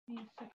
Isso.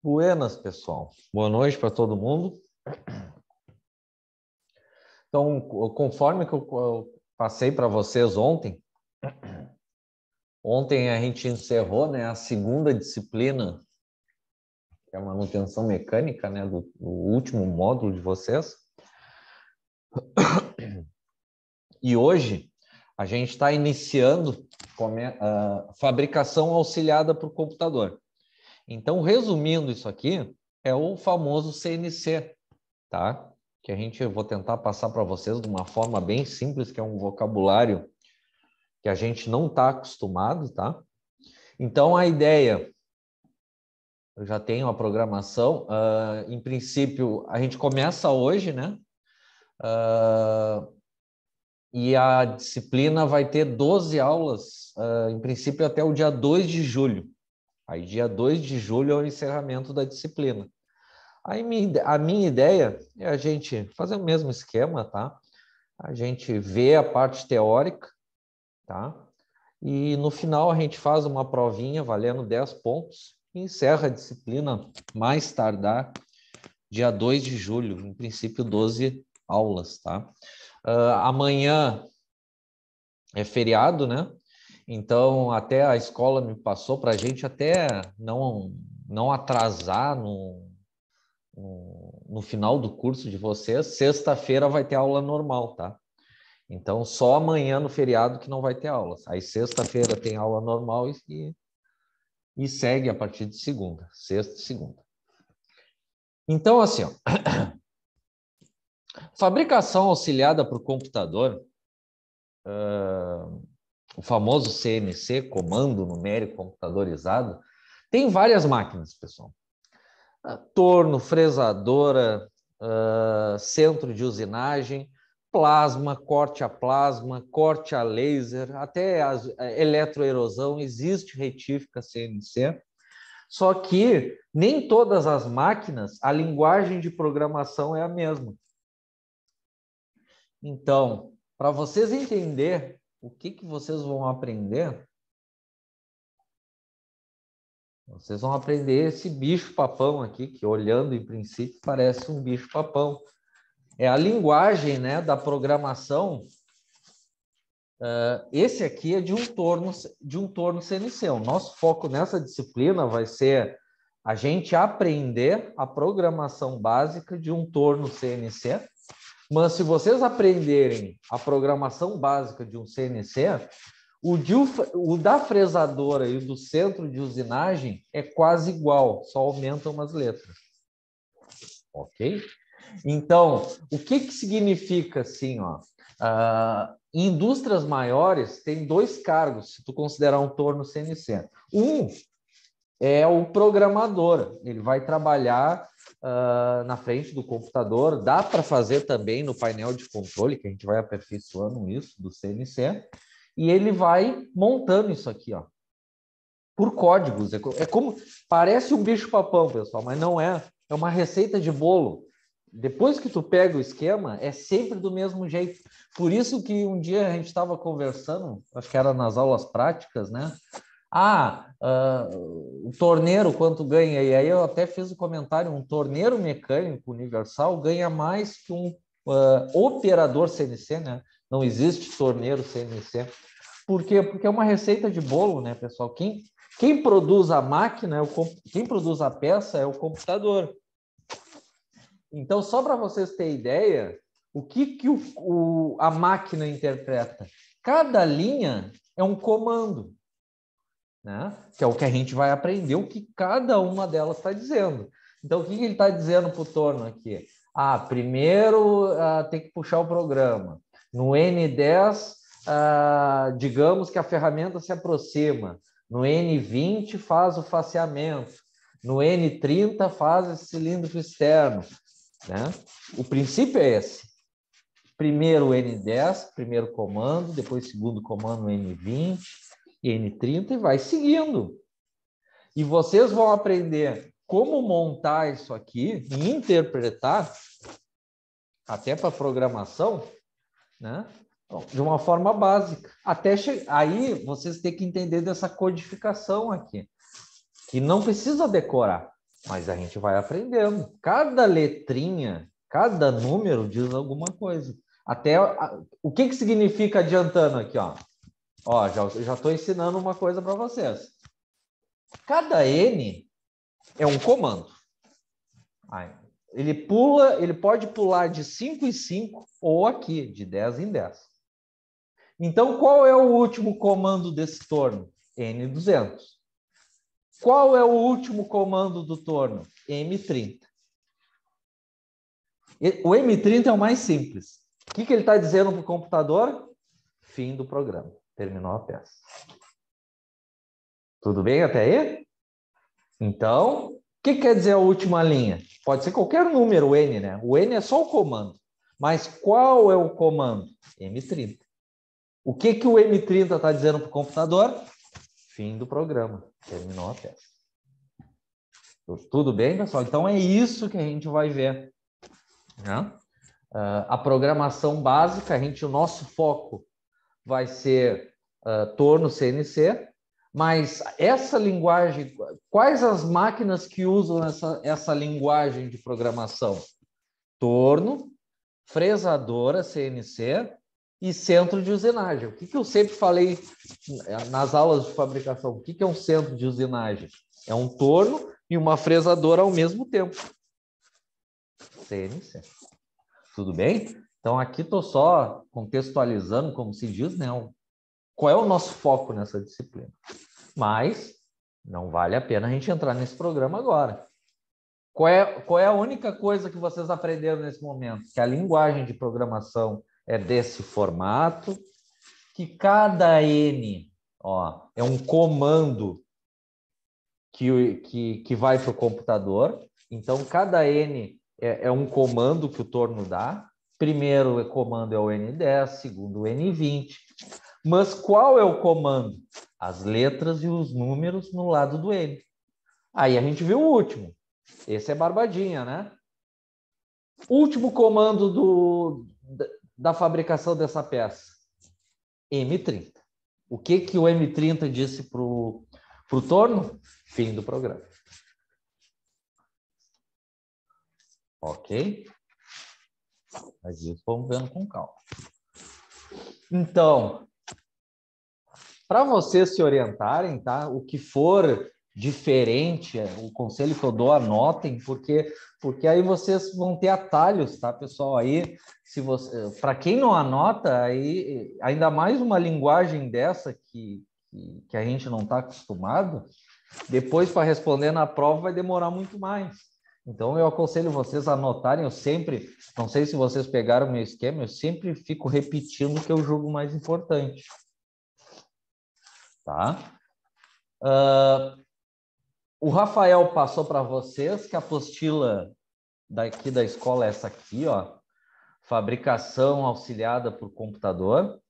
Buenas, pessoal. Boa noite para todo mundo. Então, conforme que eu passei para vocês ontem a gente encerrou, né, a segunda disciplina, que é a manutenção mecânica, né, do último módulo de vocês. E hoje a gente está iniciando a fabricação auxiliada por computador. Então, resumindo isso aqui, é o famoso CNC, tá? Que eu vou tentar passar para vocês de uma forma bem simples, que é um vocabulário que a gente não está acostumado, tá? Então, a ideia, eu já tenho a programação, em princípio, a gente começa hoje, né? E a disciplina vai ter 12 aulas, em princípio, até o dia 2 de julho. Aí, dia 2 de julho é o encerramento da disciplina. Aí, a minha ideia é a gente fazer o mesmo esquema, tá? A gente vê a parte teórica, tá? E no final a gente faz uma provinha valendo 10 pontos e encerra a disciplina mais tardar dia 2 de julho, em princípio 12 aulas, tá? Amanhã é feriado, né? Então até a escola me passou para a gente até não atrasar no final do curso de vocês, sexta-feira vai ter aula normal, tá? Então, só amanhã no feriado que não vai ter aulas. Aí, sexta-feira tem aula normal e segue a partir de segunda, sexta e segunda. Então, assim, ó, fabricação auxiliada por computador, o famoso CNC, Comando Numérico Computadorizado, tem várias máquinas, pessoal. Torno, fresadora, centro de usinagem, plasma, corte a laser, até a eletroerosão, existe retífica CNC. Só que nem todas as máquinas, a linguagem de programação é a mesma. Então, para vocês entenderem o que vocês vão aprender, vocês vão aprender esse bicho-papão aqui, que olhando em princípio parece um bicho-papão. É a linguagem, né, da programação. Esse aqui é de um torno CNC. O nosso foco nessa disciplina vai ser a gente aprender a programação básica de um torno CNC. Mas se vocês aprenderem a programação básica de um CNC, o da fresadora e o do centro de usinagem é quase igual, só aumentam umas letras. Ok? Então, o que significa assim, ó? Em indústrias maiores, tem dois cargos, se tu considerar um torno CNC. Um é o programador, ele vai trabalhar na frente do computador, dá para fazer também no painel de controle, que a gente vai aperfeiçoando isso do CNC, e ele vai montando isso aqui, ó, por códigos. É como, parece um bicho-papão, pessoal, mas não é. É uma receita de bolo. Depois que tu pega o esquema, é sempre do mesmo jeito. Por isso que um dia a gente estava conversando, acho que era nas aulas práticas, né? O torneiro, quanto ganha? E aí eu até fiz o comentário, um torneiro mecânico universal ganha mais que um operador CNC, né? Não existe torneiro CNC. Por quê? Porque é uma receita de bolo, né, pessoal? Quem produz a máquina, quem produz a peça é o computador. Então, só para vocês terem ideia, o que a máquina interpreta? Cada linha é um comando, né? Que é o que a gente vai aprender, o que cada uma delas está dizendo. Então, o que ele está dizendo para o torno aqui? Primeiro tem que puxar o programa. No N10, digamos que a ferramenta se aproxima. No N20 faz o faceamento. No N30 faz esse cilindro externo. Né? O princípio é esse. Primeiro o N10, primeiro comando, depois segundo comando N20, N30 e vai seguindo. E vocês vão aprender como montar isso aqui e interpretar, até para programação, né? De uma forma básica. Aí vocês têm que entender dessa codificação aqui, que não precisa decorar. Mas a gente vai aprendendo. Cada letrinha, cada número diz alguma coisa. O que significa adiantando aqui, ó? Já estou ensinando uma coisa para vocês. Cada N é um comando. Ele pode pular de 5 em 5 ou aqui, de 10 em 10. Então, qual é o último comando desse torno? N200. Qual é o último comando do torno? M30. O M30 é o mais simples. O que ele está dizendo para o computador? Fim do programa. Terminou a peça. Tudo bem até aí? Então, o que quer dizer a última linha? Pode ser qualquer número, o N, né? O N é só o comando. Mas qual é o comando? M30. O que o M30 está dizendo para o computador? Fim do programa. Terminou a peça. Tudo bem, pessoal? Então, é isso que a gente vai ver. Né? A programação básica, o nosso foco vai ser torno CNC, mas essa linguagem, quais as máquinas que usam essa linguagem de programação? Torno, fresadora CNC e centro de usinagem. O que eu sempre falei nas aulas de fabricação? O que é um centro de usinagem? É um torno e uma fresadora ao mesmo tempo. CNC. Tudo bem? Então, aqui estou só contextualizando, como se diz, né? Qual é o nosso foco nessa disciplina. Mas não vale a pena a gente entrar nesse programa agora. Qual é a única coisa que vocês aprenderam nesse momento? Que a linguagem de programação é desse formato, que cada N é um comando que vai para o computador. Então, cada N é um comando que o torno dá. Primeiro comando é o N10, segundo o N20. Mas qual é o comando? As letras e os números no lado do N. Aí a gente viu o último. Esse é barbadinha, né? Último comando da fabricação dessa peça. M30. O que o M30 disse para o torno? Fim do programa. Ok? Mas isso vamos vendo com calma. Então, para vocês se orientarem, tá? O que for diferente, o conselho que eu dou, anotem, porque aí vocês vão ter atalhos, tá, pessoal? Aí, se você, para quem não anota, aí ainda mais uma linguagem dessa que a gente não está acostumado, depois para responder na prova vai demorar muito mais. Então eu aconselho vocês a anotarem. Eu sempre, não sei se vocês pegaram o meu esquema, eu sempre fico repetindo o que eu julgo mais importante. Tá? O Rafael passou para vocês que a apostila daqui da escola é essa aqui, ó, fabricação auxiliada por computador.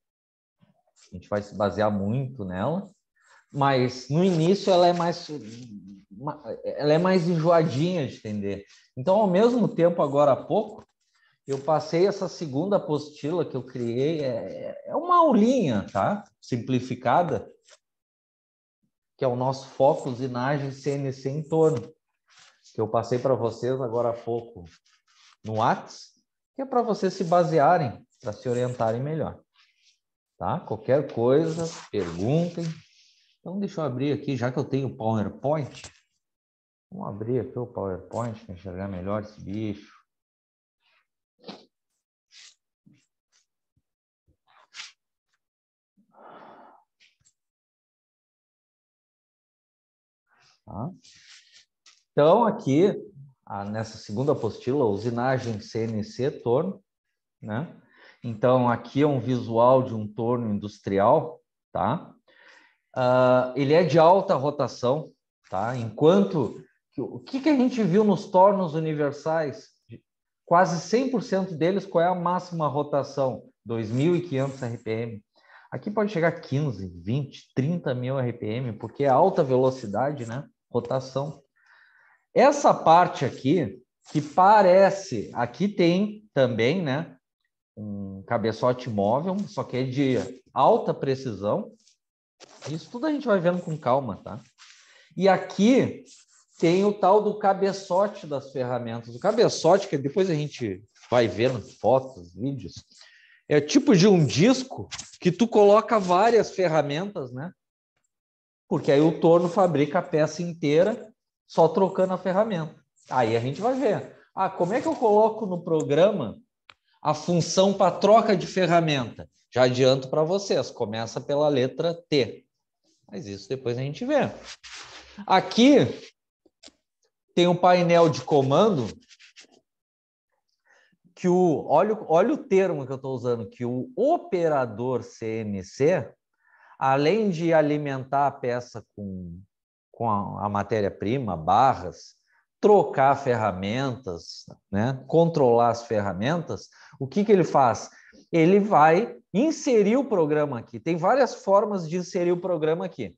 A gente vai se basear muito nela, mas no início ela é mais enjoadinha de entender. Então, ao mesmo tempo, agora há pouco, eu passei essa segunda apostila que eu criei, é uma aulinha, tá? Simplificada, que é o nosso foco, usinagem CNC em torno, que eu passei para vocês agora há pouco no Whats, que é para vocês se basearem, para se orientarem melhor. Tá? Qualquer coisa, perguntem. Então, deixa eu abrir aqui, já que eu tenho o PowerPoint. Vamos abrir aqui o PowerPoint para enxergar melhor esse bicho. Tá? Então, aqui, nessa segunda apostila, usinagem CNC torno, né? Então, aqui é um visual de um torno industrial, tá? Ele é de alta rotação, tá? Enquanto... O que a gente viu nos tornos universais? Quase 100% deles, qual é a máxima rotação? 2.500 RPM. Aqui pode chegar a 15, 20, 30 mil RPM, porque é alta velocidade, né? Rotação. Essa parte aqui, que parece... Aqui tem também, né? Um cabeçote móvel, só que é de alta precisão. Isso tudo a gente vai vendo com calma, tá? E aqui tem o tal do cabeçote das ferramentas. O cabeçote, que depois a gente vai vendo fotos, vídeos, é tipo de um disco que tu coloca várias ferramentas, né? Porque aí o torno fabrica a peça inteira só trocando a ferramenta. Aí a gente vai ver. Como é que eu coloco no programa a função para troca de ferramenta? Já adianto para vocês, começa pela letra T. Mas isso depois a gente vê. Aqui tem um painel de comando que olha o termo que eu estou usando, que o operador CNC, além de alimentar a peça com a matéria-prima, barras, trocar ferramentas, né, controlar as ferramentas, o que ele faz? Ele vai inserir o programa aqui. Tem várias formas de inserir o programa aqui.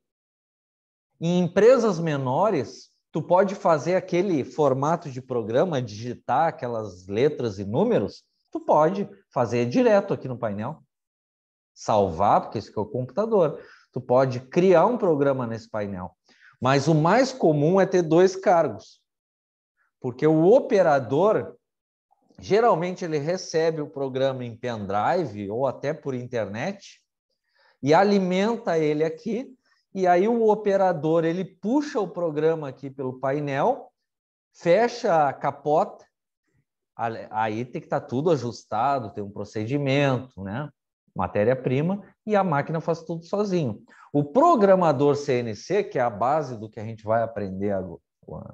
Em empresas menores, tu pode fazer aquele formato de programa, digitar aquelas letras e números, tu pode fazer direto aqui no painel. Salvar, porque esse aqui é o computador. Tu pode criar um programa nesse painel. Mas o mais comum é ter dois cargos. Porque o operador, geralmente ele recebe o programa em pendrive ou até por internet e alimenta ele aqui. E aí o operador, ele puxa o programa aqui pelo painel, fecha a capota, aí tem que estar tudo ajustado, tem um procedimento, né? Matéria-prima, e a máquina faz tudo sozinho. O programador CNC, que é a base do que a gente vai aprender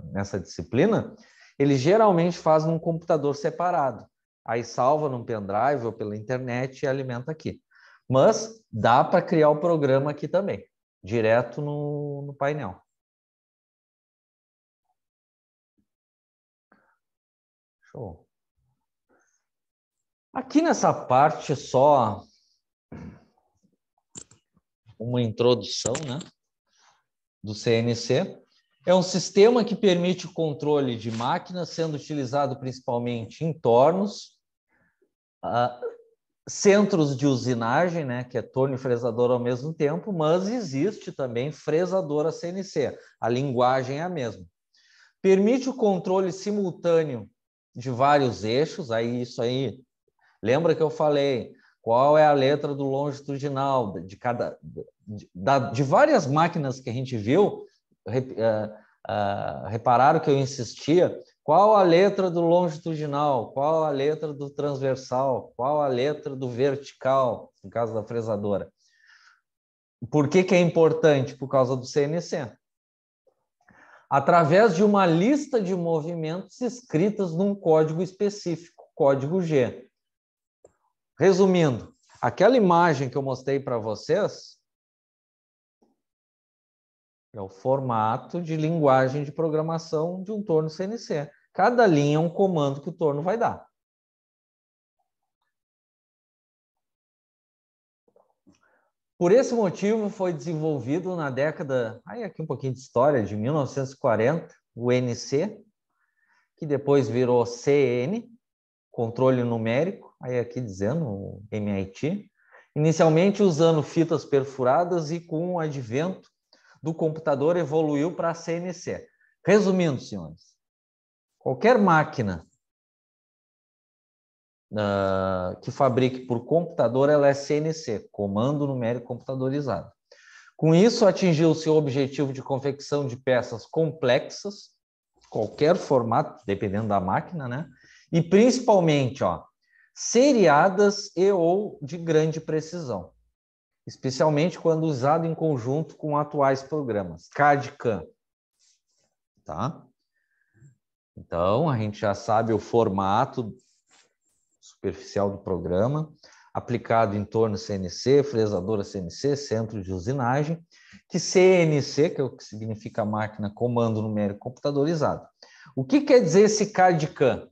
nessa disciplina, ele geralmente faz num computador separado. Aí salva num pendrive ou pela internet e alimenta aqui. Mas dá para criar o programa aqui também, direto no painel. Show. Aqui nessa parte só uma introdução, né, do CNC. É um sistema que permite o controle de máquinas, sendo utilizado principalmente em tornos, centros de usinagem, né, que é torno e fresador ao mesmo tempo, mas existe também fresadora CNC. A linguagem é a mesma. Permite o controle simultâneo de vários eixos, isso aí Lembra que eu falei qual é a letra do longitudinal de várias máquinas que a gente viu? Repararam que eu insistia? Qual a letra do longitudinal? Qual a letra do transversal? Qual a letra do vertical, no caso da fresadora? Por que é importante? Por causa do CNC. Através de uma lista de movimentos escritas num código específico, código G. Resumindo, aquela imagem que eu mostrei para vocês é o formato de linguagem de programação de um torno CNC. Cada linha é um comando que o torno vai dar. Por esse motivo, foi desenvolvido na década, aí aqui um pouquinho de história, de 1940, o NC, que depois virou CN, controle numérico, aí aqui dizendo o MIT, inicialmente usando fitas perfuradas e com o advento do computador evoluiu para a CNC. Resumindo, senhores, qualquer máquina que fabrique por computador, ela é CNC, comando numérico computadorizado. Com isso, atingiu-se o objetivo de confecção de peças complexas, qualquer formato, dependendo da máquina, né? E principalmente, seriadas e ou de grande precisão, especialmente quando usado em conjunto com atuais programas, CAD e CAM. Tá? Então, a gente já sabe o formato superficial do programa, aplicado em torno CNC, fresadora CNC, centro de usinagem, que CNC, que é o que significa máquina comando numérico computadorizado. O que quer dizer esse CAD e CAM?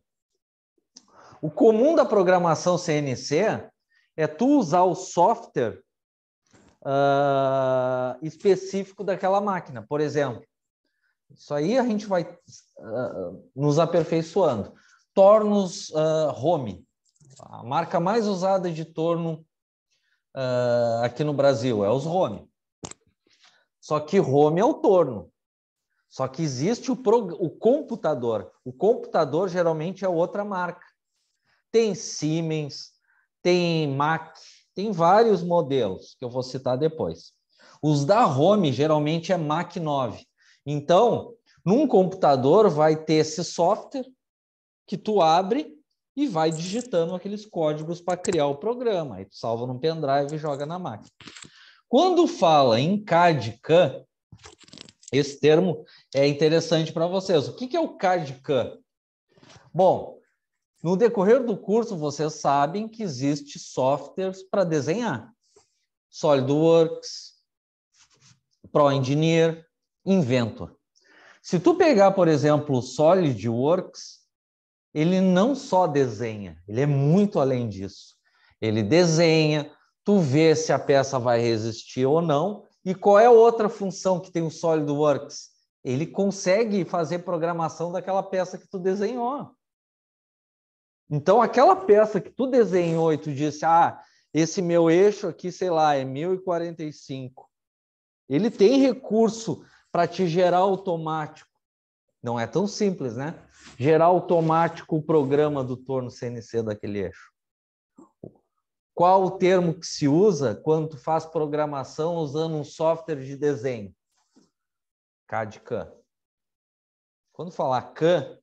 O comum da programação CNC é tu usar o software específico daquela máquina. Por exemplo, isso aí a gente vai nos aperfeiçoando. Tornos Home. A marca mais usada de torno aqui no Brasil é os Home. Só que Home é o torno. Só que existe o computador. O computador geralmente é outra marca. Tem Siemens, tem Mac, tem vários modelos que eu vou citar depois. Os da Home geralmente é Mac 9. Então, num computador vai ter esse software que tu abre e vai digitando aqueles códigos para criar o programa. Aí tu salva num pendrive e joga na máquina. Quando fala em CAD CAM, esse termo é interessante para vocês. O que é o CAD CAM? Bom, no decorrer do curso, vocês sabem que existem softwares para desenhar. SolidWorks, ProEngineer, Inventor. Se tu pegar, por exemplo, o SolidWorks, ele não só desenha, ele é muito além disso. Ele desenha, tu vê se a peça vai resistir ou não, e qual é a outra função que tem o SolidWorks? Ele consegue fazer programação daquela peça que tu desenhou. Então, aquela peça que tu desenhou e tu disse, esse meu eixo aqui, sei lá, é 1045. Ele tem recurso para te gerar automático. Não é tão simples, né? Gerar automático o programa do torno CNC daquele eixo. Qual o termo que se usa quando tu faz programação usando um software de desenho? CAD CAM. Quando falar CAM,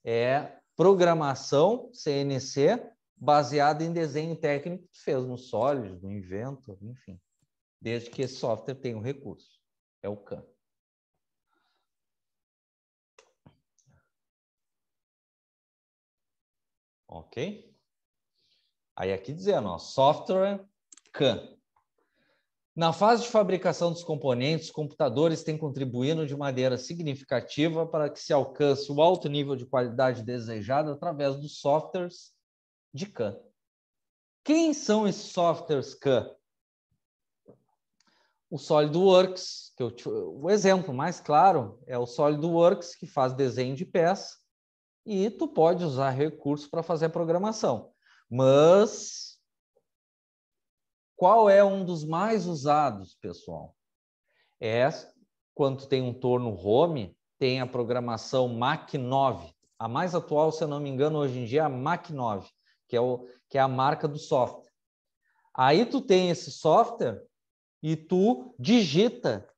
é programação CNC baseada em desenho técnico que tu fez no Solid, no Inventor, enfim. Desde que esse software tenha um recurso. É o CAM. Ok? Aí aqui dizendo, software CAM. Na fase de fabricação dos componentes, os computadores têm contribuído de maneira significativa para que se alcance o alto nível de qualidade desejado através dos softwares de CAM. Quem são esses softwares CAM? O SolidWorks, o exemplo mais claro é o SolidWorks, que faz desenho de peça, e tu pode usar recursos para fazer a programação. Mas qual é um dos mais usados, pessoal? É quando tu tem um torno Home, tem a programação Mac 9. A mais atual, se eu não me engano, hoje em dia é a Mac 9, que é a marca do software. Aí tu tem esse software e tu digita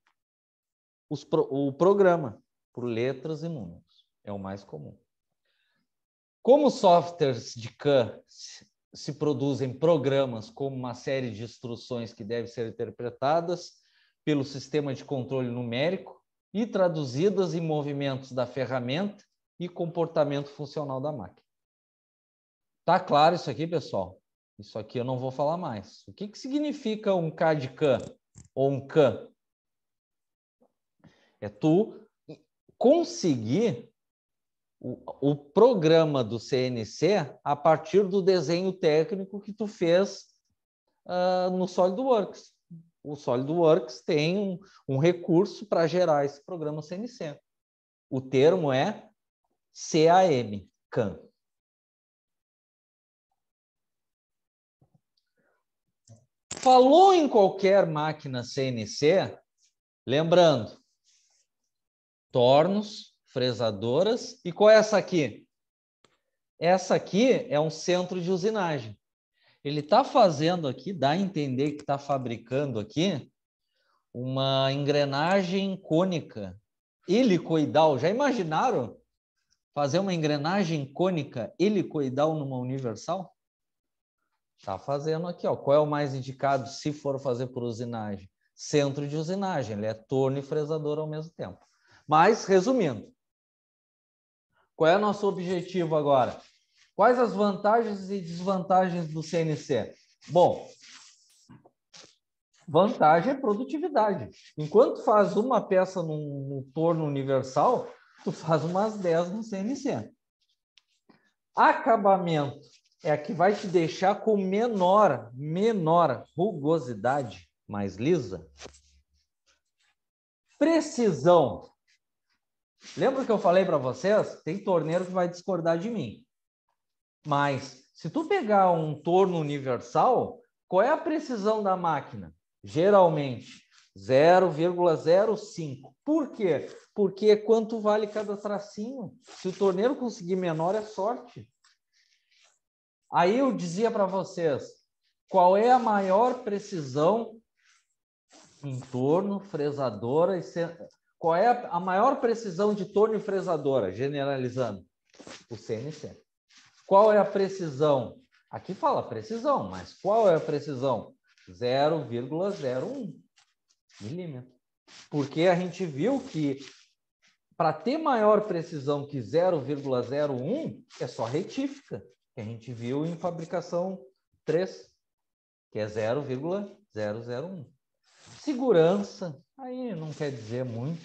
o programa por letras e números. É o mais comum. Como softwares de CAM se produzem programas como uma série de instruções que devem ser interpretadas pelo sistema de controle numérico e traduzidas em movimentos da ferramenta e comportamento funcional da máquina. Tá claro isso aqui, pessoal? Isso aqui eu não vou falar mais. O que significa um CAD-CAM ou um CAM? É tu conseguir o programa do CNC a partir do desenho técnico que tu fez no SolidWorks. O SolidWorks tem um recurso para gerar esse programa CNC. O termo é CAM, CAM. Falou em qualquer máquina CNC, lembrando, tornos, fresadoras, e qual é essa aqui? Essa aqui é um centro de usinagem. Ele está fazendo aqui, dá a entender que está fabricando aqui uma engrenagem cônica helicoidal. Já imaginaram fazer uma engrenagem cônica helicoidal numa universal? Está fazendo aqui, ó. Qual é o mais indicado se for fazer por usinagem? Centro de usinagem. Ele é torno e fresador ao mesmo tempo. Mas, resumindo, qual é o nosso objetivo agora? Quais as vantagens e desvantagens do CNC? Bom, vantagem é produtividade. Enquanto faz uma peça num torno universal, tu faz umas 10 no CNC. Acabamento é a que vai te deixar com menor rugosidade, mais lisa. Precisão. Lembra que eu falei para vocês? Tem torneiro que vai discordar de mim. Mas, se tu pegar um torno universal, qual é a precisão da máquina? Geralmente, 0,05. Por quê? Porque quanto vale cada tracinho? Se o torneiro conseguir menor, é sorte. Aí eu dizia para vocês, qual é a maior precisão em torno, fresadora? Qual é a maior precisão de torno e fresadora, generalizando? O CNC. Qual é a precisão? Aqui fala precisão, mas qual é a precisão? 0,01 milímetro. Porque a gente viu que para ter maior precisão que 0,01 é só retífica, que a gente viu em fabricação 3, que é 0,001. Segurança, aí não quer dizer muito.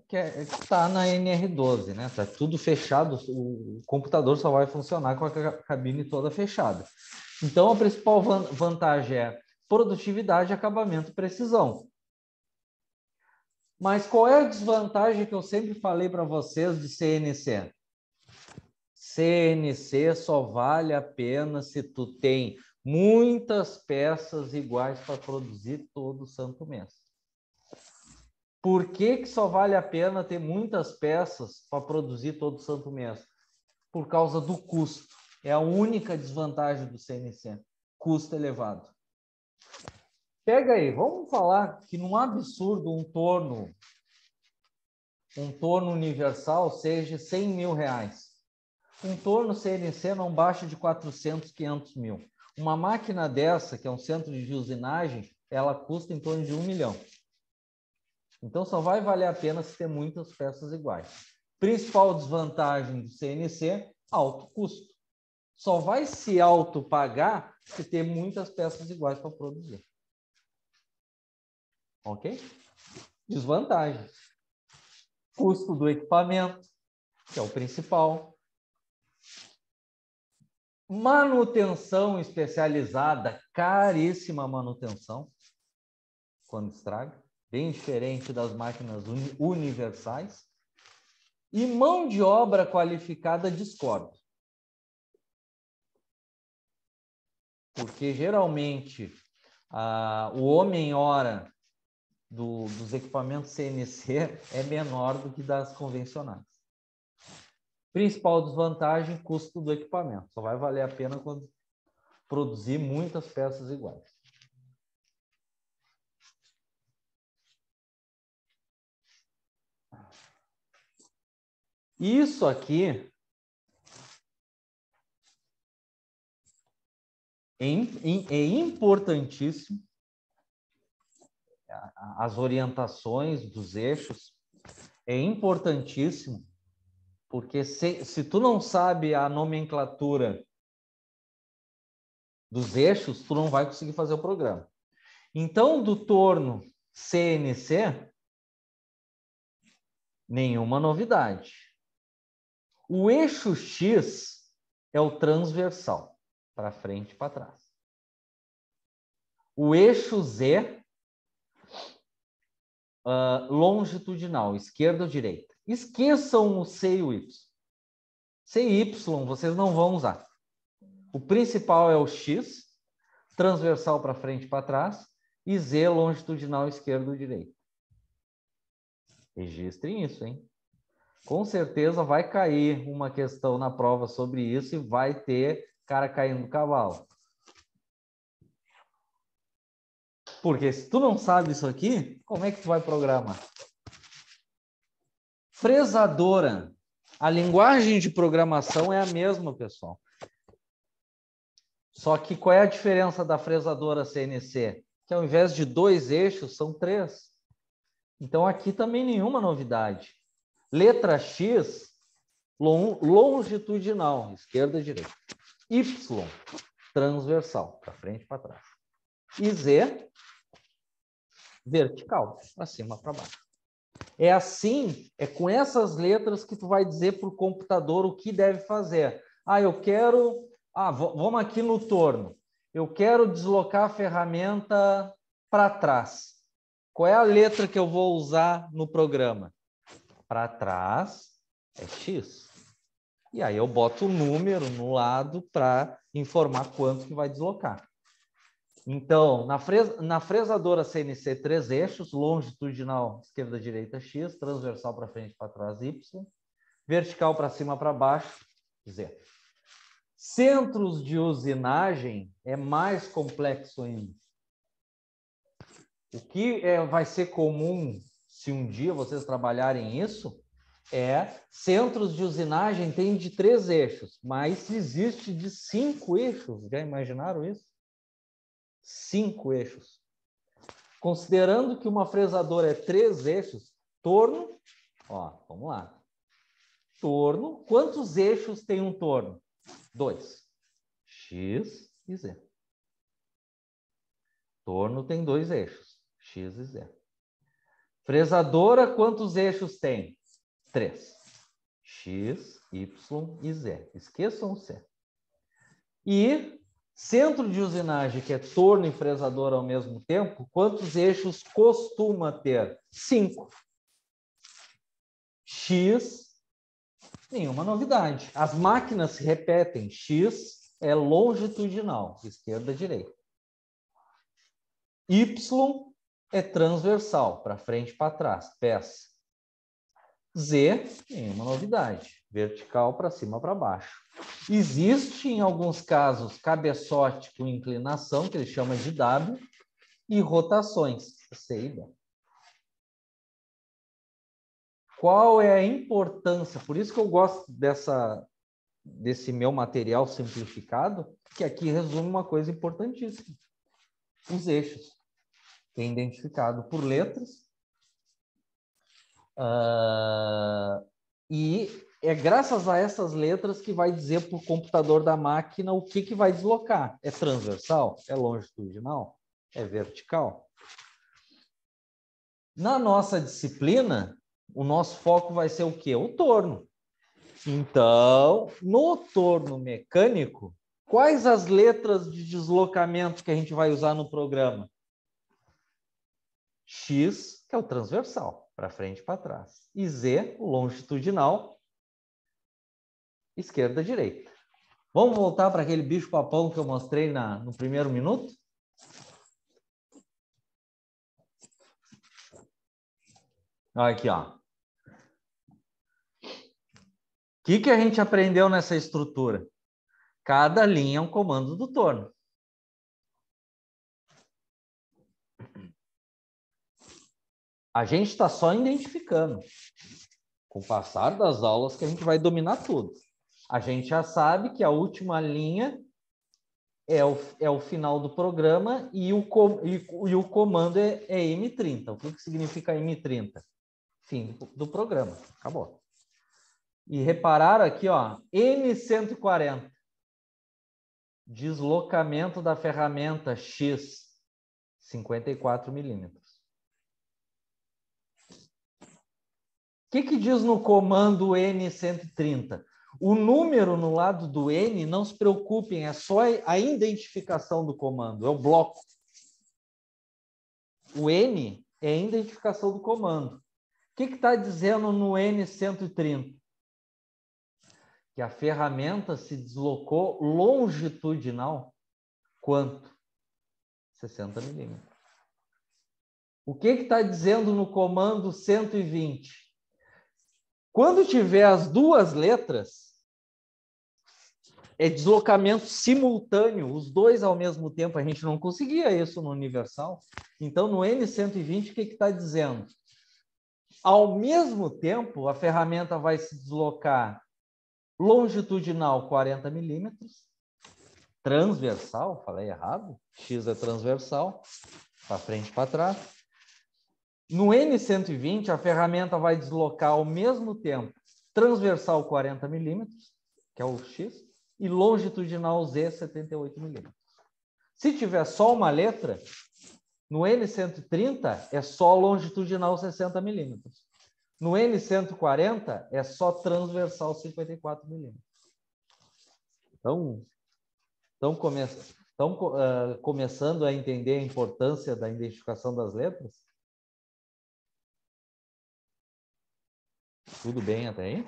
Que está na NR12, né? Está tudo fechado, o computador só vai funcionar com a cabine toda fechada. Então, a principal vantagem é produtividade, acabamento e precisão. Mas qual é a desvantagem que eu sempre falei para vocês de CNC? CNC só vale a pena se tu tem muitas peças iguais para produzir todo santo mês. Por que só vale a pena ter muitas peças para produzir todo santo mês? Por causa do custo. É a única desvantagem do CNC. Custo elevado. Pega aí, vamos falar que num absurdo um torno universal seja 100 mil reais. Um torno CNC não baixa de 400, 500 mil. Uma máquina dessa, que é um centro de usinagem, ela custa em torno de 1 milhão. Então, só vai valer a pena se ter muitas peças iguais. Principal desvantagem do CNC, alto custo. Só vai se autopagar se ter muitas peças iguais para produzir. Ok? Desvantagens. Custo do equipamento, que é o principal. Manutenção especializada, caríssima manutenção, quando estraga. Bem diferente das máquinas universais. E mão de obra qualificada, discordo. Porque, geralmente, o homem-hora dos equipamentos CNC é menor do que das convencionais. Principal desvantagem, custo do equipamento. Só vai valer a pena quando produzir muitas peças iguais. Isso aqui é importantíssimo. As orientações dos eixos é importantíssimo, porque se tu não sabe a nomenclatura dos eixos, tu não vai conseguir fazer o programa. Então, do torno CNC, nenhuma novidade. O eixo X é o transversal, para frente e para trás. O eixo Z, longitudinal, esquerda ou direita. Esqueçam o C e o Y. C e Y vocês não vão usar. O principal é o X, transversal para frente e para trás, e Z, longitudinal, esquerda ou direita. Registrem isso, hein? Com certeza vai cair uma questão na prova sobre isso e vai ter cara caindo do cavalo. Porque se tu não sabe isso aqui, como é que tu vai programar? Fresadora. A linguagem de programação é a mesma, pessoal. Só que qual é a diferença da fresadora CNC? Que ao invés de 2 eixos, são 3. Então aqui também nenhuma novidade. Letra X, longitudinal, esquerda e direita. Y, transversal, para frente e para trás. E Z, vertical, para cima para baixo. É assim, é com essas letras que tu vai dizer para o computador o que deve fazer. Eu quero... vamos aqui no torno. Eu quero deslocar a ferramenta para trás. Qual é a letra que eu vou usar no programa? Para trás é X. E aí eu boto o número no lado para informar quanto que vai deslocar. Então, na fresadora CNC, 3 eixos, longitudinal, esquerda, direita, X, transversal para frente, para trás, Y, vertical para cima, para baixo, Z. Centros de usinagem é mais complexo ainda. O que vai ser comum, se um dia vocês trabalharem isso, centros de usinagem tem de 3 eixos, mas existe de 5 eixos. Já imaginaram isso? 5 eixos. Considerando que uma fresadora é 3 eixos, torno, vamos lá. Torno, quantos eixos tem um torno? 2. X e Z. Torno tem 2 eixos, X e Z. Fresadora, quantos eixos tem? 3. X, Y e Z. Esqueçam o C. E centro de usinagem, que é torno e fresadora ao mesmo tempo, quantos eixos costuma ter? 5. X, nenhuma novidade. As máquinas se repetem. X é longitudinal, esquerda, direita. Y é transversal, para frente e para trás, peça. Z, nenhuma novidade. Vertical para cima, para baixo. Existe, em alguns casos, cabeçote com inclinação, que ele chama de W, e rotações, C e D. Qual é a importância? Por isso que eu gosto desse meu material simplificado, que aqui resume uma coisa importantíssima. Os eixos. Tem identificado por letras. E é graças a essas letras que vai dizer para o computador da máquina o que vai deslocar. É transversal? É longitudinal? É vertical? Na nossa disciplina, o nosso foco vai ser o quê? O torno. Então, no torno mecânico, quais as letras de deslocamento que a gente vai usar no programa? X, que é o transversal, para frente e para trás. E Z, o longitudinal, esquerda, direita. Vamos voltar para aquele bicho-papão que eu mostrei no primeiro minuto? Olha aqui, ó. O que a gente aprendeu nessa estrutura? Cada linha é um comando do torno. A gente está só identificando. Com o passar das aulas que a gente vai dominar tudo. A gente já sabe que a última linha é o final do programa e o comando é M30. O que significa M30? Fim do programa. Acabou. E repararam aqui, ó, M140. Deslocamento da ferramenta X, 54 milímetros. O que diz no comando N130? O número no lado do N, não se preocupem, é só a identificação do comando, é o bloco. O N é a identificação do comando. O que está dizendo no N130? Que a ferramenta se deslocou longitudinal. Quanto? 60 milímetros. O que está dizendo no comando 120? Quando tiver as duas letras, é deslocamento simultâneo, os dois ao mesmo tempo. A gente não conseguia isso no universal. Então, no N120, o que está dizendo? Ao mesmo tempo, a ferramenta vai se deslocar longitudinal 40 milímetros, transversal, falei errado, X é transversal, para frente e para trás. No N120, a ferramenta vai deslocar ao mesmo tempo transversal 40 milímetros, que é o X, e longitudinal Z 78 milímetros. Se tiver só uma letra, no N130 é só longitudinal 60 milímetros. No N140 é só transversal 54 milímetros. Então começando a entender a importância da identificação das letras? Tudo bem até aí?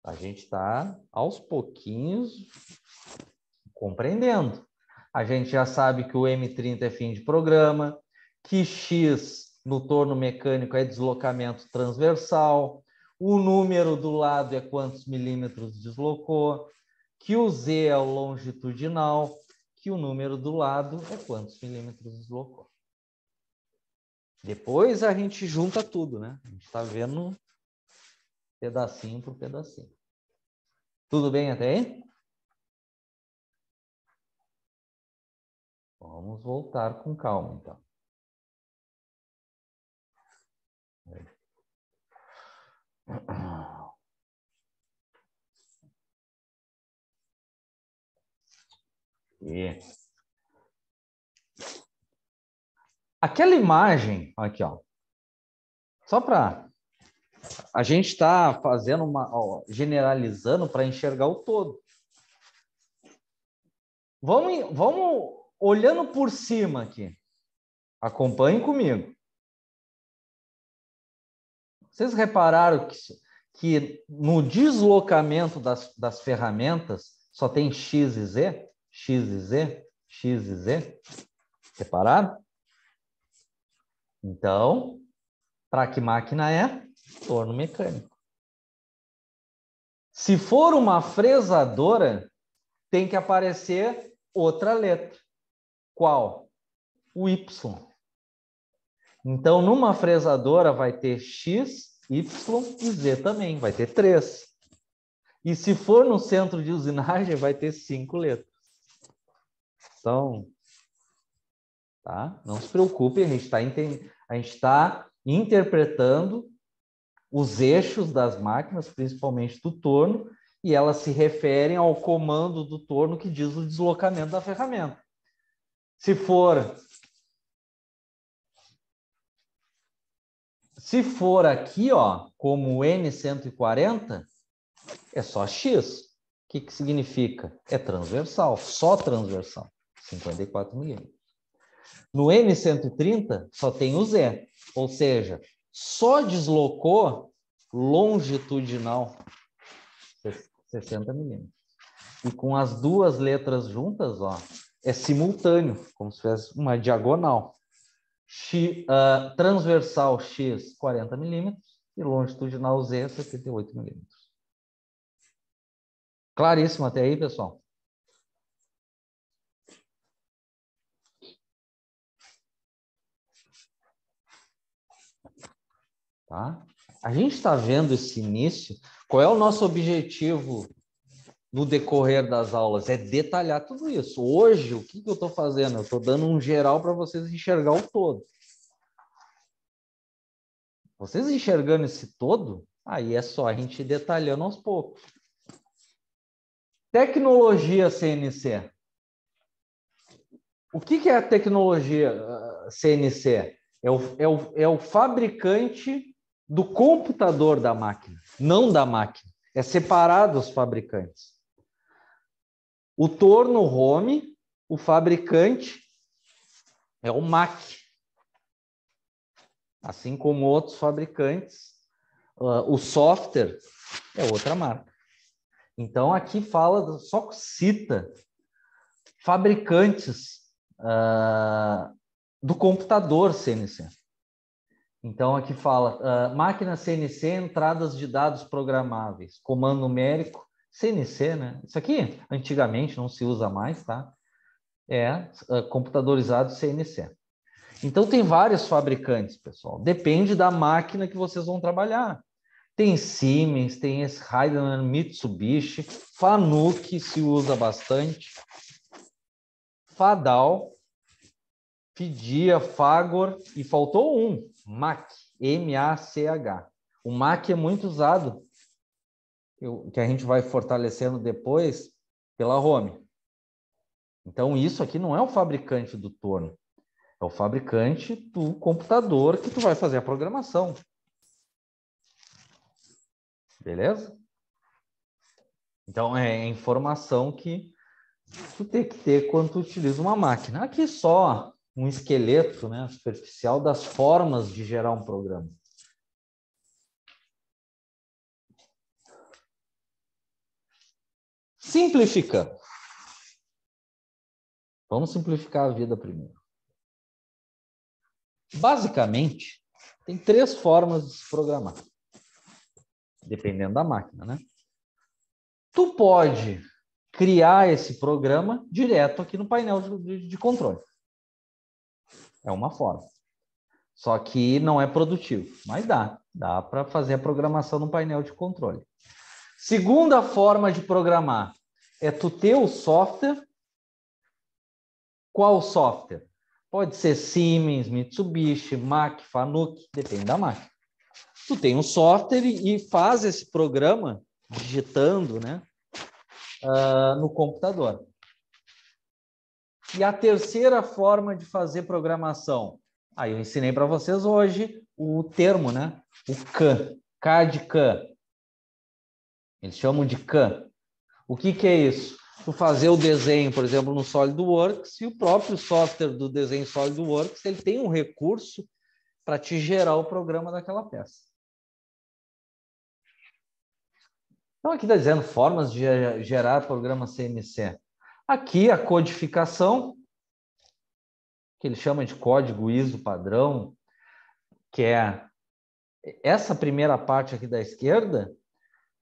A gente está, aos pouquinhos, compreendendo. A gente já sabe que o M30 é fim de programa, que X no torno mecânico é deslocamento transversal, o número do lado é quantos milímetros deslocou, que o Z é o longitudinal, que o número do lado é quantos milímetros deslocou. Depois a gente junta tudo, né? A gente está vendo pedacinho por pedacinho. Tudo bem até aí? Vamos voltar com calma, então. E aquela imagem, aqui, ó. Só para a gente está fazendo generalizando para enxergar o todo. Vamos olhando por cima aqui. Acompanhem comigo. Vocês repararam que no deslocamento das ferramentas só tem X e Z? X e Z? X e Z? Repararam? Então, para que máquina é? Torno mecânico. Se for uma fresadora, tem que aparecer outra letra. Qual? O Y. Então, numa fresadora vai ter X, Y e Z também. Vai ter 3. E se for no centro de usinagem, vai ter 5 letras. Então, tá? Não se preocupe, a gente está interpretando os eixos das máquinas, principalmente do torno, e elas se referem ao comando do torno que diz o deslocamento da ferramenta. Se for aqui, ó, como N140, é só X. O que significa? É transversal, só transversal, 54 milímetros. No N130, só tem o Z, ou seja, só deslocou longitudinal 60 milímetros. E com as duas letras juntas, ó, é simultâneo, como se fosse uma diagonal. Transversal X, 40 milímetros, e longitudinal Z 78 milímetros. Claríssimo até aí, pessoal? Tá? A gente está vendo esse início. Qual é o nosso objetivo no decorrer das aulas? É detalhar tudo isso. Hoje, o que eu estou fazendo? Eu estou dando um geral para vocês enxergar o todo. Vocês enxergando esse todo, aí é só a gente ir detalhando aos poucos. Tecnologia CNC. O que é a tecnologia CNC? É o fabricante do computador da máquina, não da máquina. É separado os fabricantes. O torno home, o fabricante, é o MAC. Assim como outros fabricantes, o software é outra marca. Então, aqui fala, só cita fabricantes do computador CNC. Então, aqui fala máquina CNC, entradas de dados programáveis, comando numérico, CNC, né? Isso aqui, antigamente, não se usa mais, tá? É computadorizado CNC. Então, tem vários fabricantes, pessoal. Depende da máquina que vocês vão trabalhar. Tem Siemens, tem Heidelmann, Mitsubishi, Fanuc se usa bastante, Fadal, Fidia, Fagor e faltou um, MAC, M-A-C-H. O MAC é muito usado, que a gente vai fortalecendo depois pela Home. Então, isso aqui não é o fabricante do torno, é o fabricante do computador que tu vai fazer a programação. Beleza? Então, é informação que tu tem que ter quando tu utiliza uma máquina. Aqui só um esqueleto, né, superficial das formas de gerar um programa. Simplificando. Vamos simplificar a vida primeiro. Basicamente, tem 3 formas de se programar, dependendo da máquina, né? Tu pode criar esse programa direto aqui no painel de controle. É uma forma. Só que não é produtivo, mas dá. Dá para fazer a programação no painel de controle. Segunda forma de programar é tu ter o software. Qual software? Pode ser Siemens, Mitsubishi, MAC, Fanuc, depende da máquina. Tu tem um software e faz esse programa digitando, né, no computador. E a terceira forma de fazer programação, aí eu ensinei para vocês hoje o termo, né, o CAM, CAD-CAM. Eles chamam de CAM. O que é isso? Tu fazer o desenho, por exemplo, no SolidWorks, e o próprio software do desenho SolidWorks, ele tem um recurso para te gerar o programa daquela peça. Então, aqui está dizendo formas de gerar programa CNC. Aqui, a codificação, que ele chama de código ISO padrão, que é essa primeira parte aqui da esquerda.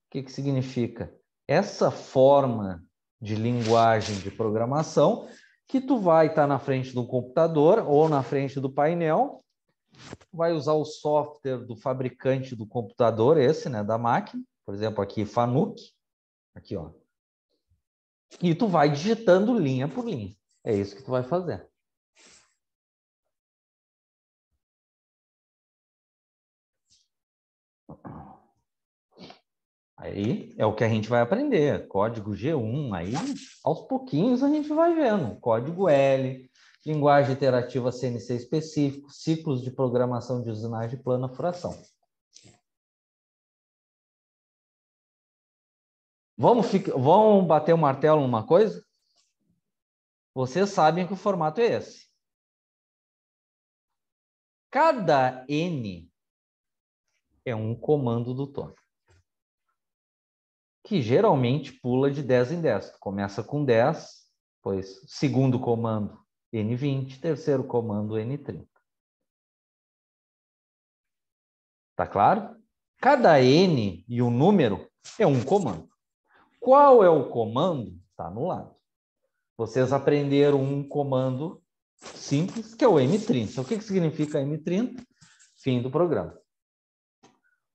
O que significa? Essa forma de linguagem de programação que tu vai estar na frente do computador ou na frente do painel, vai usar o software do fabricante do computador, esse, né, da máquina, por exemplo, aqui Fanuc, aqui, ó. E tu vai digitando linha por linha. É isso que tu vai fazer. Aí é o que a gente vai aprender, código G1, aí aos pouquinhos a gente vai vendo, código L, linguagem iterativa CNC específico, ciclos de programação de usinagem plana furação. Vamos bater o martelo numa coisa? Vocês sabem que o formato é esse. Cada N é um comando do torno, que geralmente pula de 10 em 10. Começa com 10, depois segundo comando N20, terceiro comando N30. Tá claro? Cada N e o número é um comando. Qual é o comando? Está no lado. Vocês aprenderam um comando simples, que é o M30. O que significa M30? Fim do programa.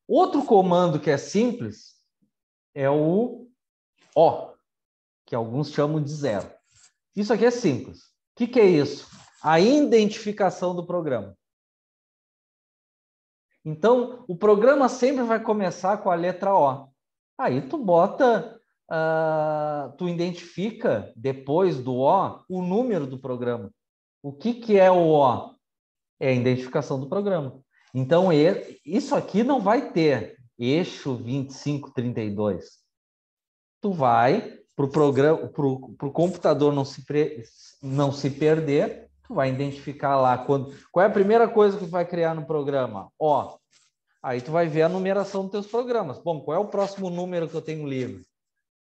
Outro comando que é simples é o O, que alguns chamam de 0. Isso aqui é simples. O que é isso? A identificação do programa. Então, o programa sempre vai começar com a letra O. Aí tu bota, tu identifica depois do O o número do programa. O que é o O? É a identificação do programa. Então, isso aqui não vai ter eixo 2532. Tu vai para o programa, para o computador não se perder, tu vai identificar lá qual é a primeira coisa que tu vai criar no programa? Ó, aí tu vai ver a numeração dos teus programas. Bom, qual é o próximo número que eu tenho livre?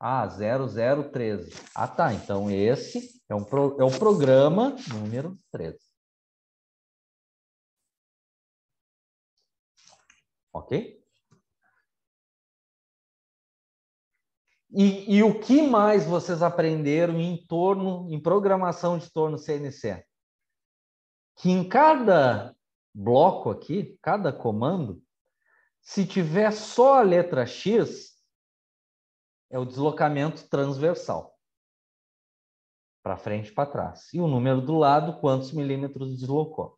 0013. Ah, tá. Então esse é o programa número 13. Ok? E o que mais vocês aprenderam em programação de torno CNC? Que em cada bloco aqui, cada comando, se tiver só a letra X, é o deslocamento transversal. Para frente e para trás. E o número do lado, quantos milímetros deslocou.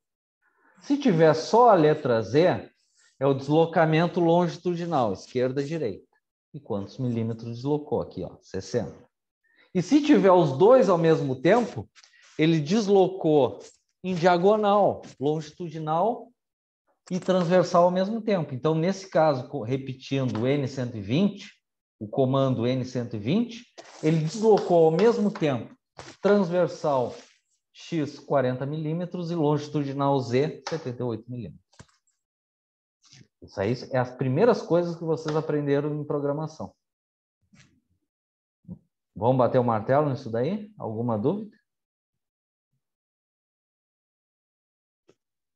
Se tiver só a letra Z, é o deslocamento longitudinal, esquerda e direita. E quantos milímetros deslocou aqui, ó, 60. E se tiver os dois ao mesmo tempo, ele deslocou em diagonal, longitudinal e transversal ao mesmo tempo. Então, nesse caso, repetindo o N120, o comando N120, ele deslocou ao mesmo tempo transversal X 40 milímetros e longitudinal Z 78 milímetros. Isso aí é as primeiras coisas que vocês aprenderam em programação. Vamos bater o martelo nisso daí? Alguma dúvida?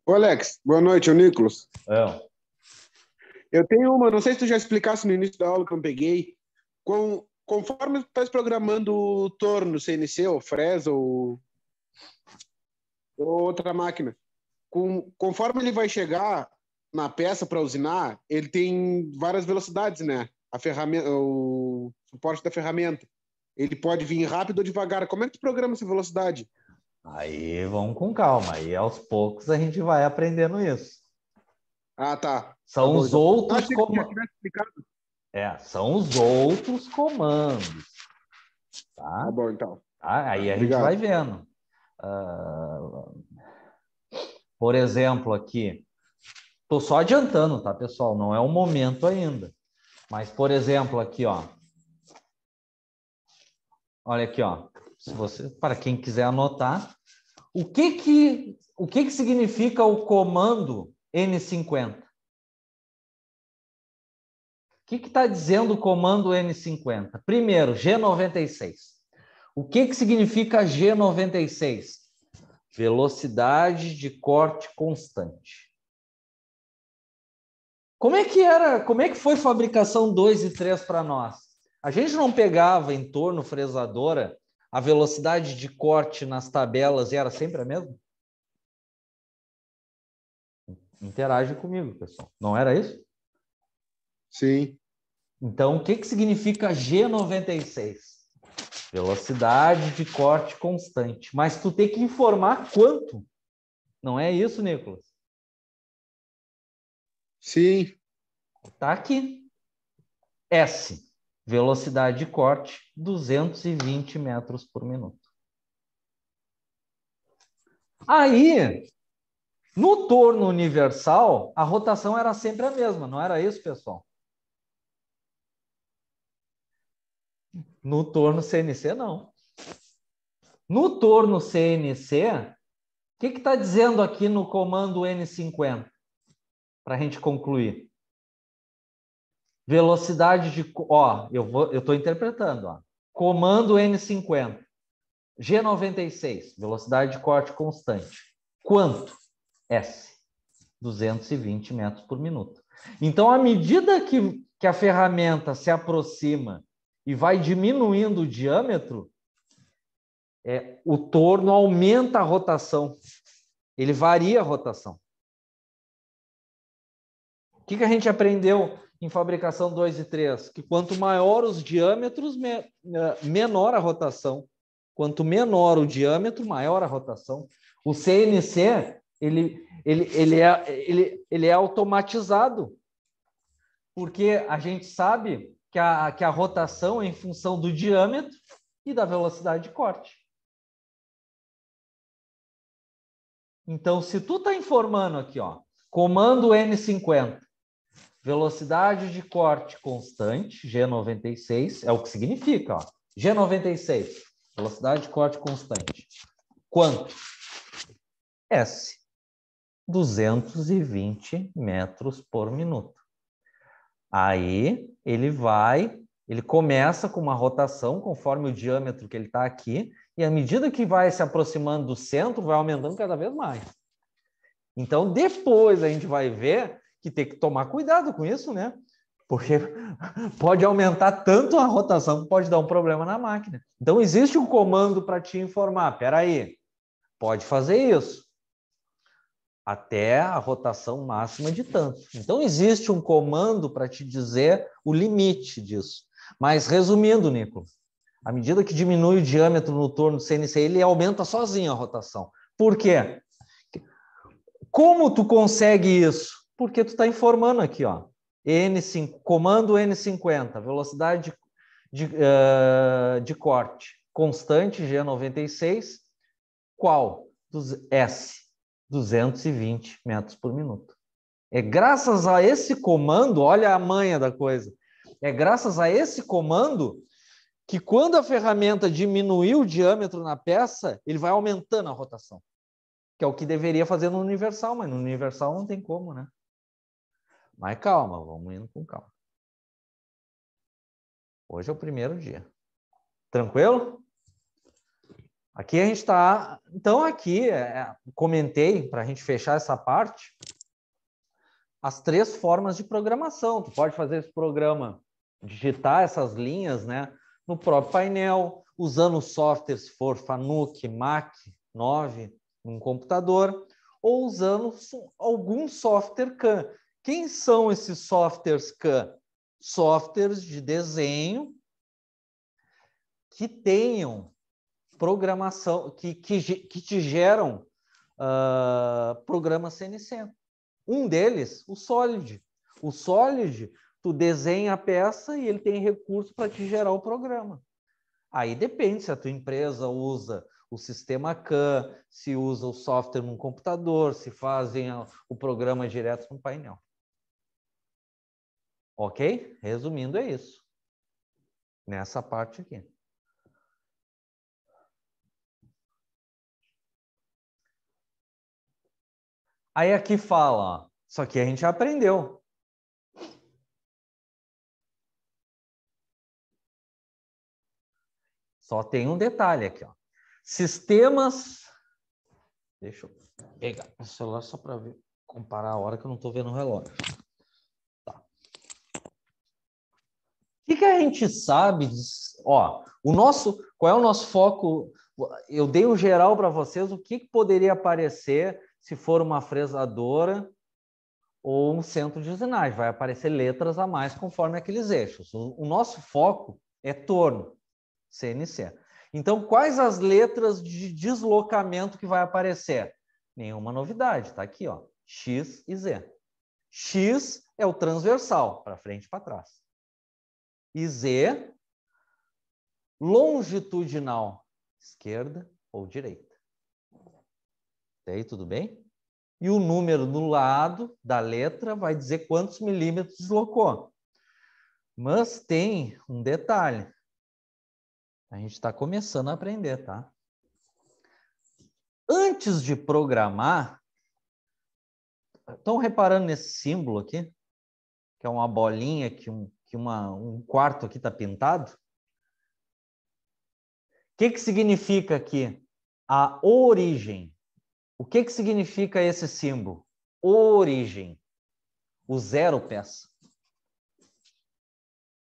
Ô Alex, boa noite, é o Nicolas. É. Eu tenho uma, não sei se tu já explicasse no início da aula que eu peguei, conforme tu estás programando o torno CNC ou Fresa ou outra máquina, conforme ele vai chegar na peça para usinar, ele tem várias velocidades, né? A ferramenta, o suporte da ferramenta. Ele pode vir rápido ou devagar. Como é que tu programa essa velocidade? Aí vamos com calma. Aí aos poucos a gente vai aprendendo isso. Ah, tá. São Tá bom, os então. outros Achei que tu já tivesse explicado. são os outros comandos. Tá? Tá bom, então. Aí a gente Obrigado. vai vendo. Por exemplo, aqui, estou só adiantando, tá, pessoal? Não é o momento ainda. Mas, por exemplo, aqui, ó. Olha aqui, ó. Se você, para quem quiser anotar, o que significa o comando N50? O que está dizendo o comando N50? Primeiro, G96. O que significa G96? Velocidade de corte constante. Como é que foi fabricação 2 e 3 para nós? A gente não pegava em torno fresadora, a velocidade de corte nas tabelas era sempre a mesma? Interage comigo, pessoal. Não era isso? Sim. Então, o que significa G96? Velocidade de corte constante. Mas tu tem que informar quanto. Não é isso, Nicolas? Sim. Tá aqui. S. Velocidade de corte, 220 metros por minuto. Aí, no torno universal, a rotação era sempre a mesma, não era isso, pessoal? No torno CNC, não. No torno CNC, o que está dizendo aqui no comando N50? Para a gente concluir. Velocidade de... Ó, eu estou interpretando. Ó. Comando N50. G96, velocidade de corte constante. Quanto? S. 220 metros por minuto. Então, à medida que a ferramenta se aproxima e vai diminuindo o diâmetro, o torno aumenta a rotação. Ele varia a rotação. O que a gente aprendeu em fabricação 2 e 3? Que quanto maior os diâmetros, menor a rotação. Quanto menor o diâmetro, maior a rotação. O CNC, ele é automatizado, porque a gente sabe que a rotação é em função do diâmetro e da velocidade de corte. Então, se tu está informando aqui, ó, comando N50, velocidade de corte constante, G96, é o que significa, ó, G96, velocidade de corte constante. Quanto? S, 220 metros por minuto. Aí ele começa com uma rotação conforme o diâmetro que ele está aqui, e à medida que vai se aproximando do centro, vai aumentando cada vez mais. Então, depois a gente vai ver que tem que tomar cuidado com isso, né? Porque pode aumentar tanto a rotação que pode dar um problema na máquina. Então, existe um comando para te informar. Espera aí, pode fazer isso. Até a rotação máxima de tanto. Então, existe um comando para te dizer o limite disso. Mas, resumindo, Nico, à medida que diminui o diâmetro no torno do CNC, ele aumenta sozinho a rotação. Por quê? Como tu consegue isso? Porque tu está informando aqui, ó. N5, comando N50, velocidade de corte constante, G96, qual? S, 220 metros por minuto. É graças a esse comando, olha a manha da coisa, é graças a esse comando que quando a ferramenta diminuir o diâmetro na peça, ele vai aumentando a rotação. Que é o que deveria fazer no universal, mas no universal não tem como, né? Mas calma, vamos indo com calma. Hoje é o primeiro dia. Tranquilo? Aqui a gente está... Então, aqui, comentei, para a gente fechar essa parte, as 3 formas de programação. Tu pode fazer esse programa, digitar essas linhas, né, no próprio painel, usando software, se for Fanuc, Mach 9, um computador, ou usando algum software CAM. Quem são esses softwares CAM? Softwares de desenho que tenham programação, que te geram programas CNC. Um deles, o Solid. O Solid, tu desenha a peça e ele tem recurso para te gerar o programa. Aí depende se a tua empresa usa o sistema CAM, se usa o software num computador, se fazem o programa direto no painel. Ok? Resumindo, é isso. Nessa parte aqui. Aí aqui fala, ó, isso aqui a gente já aprendeu. Só tem um detalhe aqui, ó. Sistemas... Deixa eu pegar o celular só para comparar a hora que eu não estou vendo o relógio. Tá. O que a gente sabe? Ó, qual é o nosso foco? Eu dei um geral para vocês, o que poderia aparecer se for uma fresadora ou um centro de usinagem. Vai aparecer letras a mais conforme aqueles eixos. O nosso foco é torno, CNC. Então, quais as letras de deslocamento que vai aparecer? Nenhuma novidade, tá aqui, ó, X e Z. X é o transversal, para frente e para trás. E Z, longitudinal, esquerda ou direita. E aí, tudo bem? E o número no lado da letra vai dizer quantos milímetros deslocou. Mas tem um detalhe. A gente está começando a aprender, tá? Antes de programar, estão reparando nesse símbolo aqui? Que é uma bolinha, que um quarto aqui está pintado? O que significa aqui? A origem. O que significa esse símbolo? Origem. o zero peça.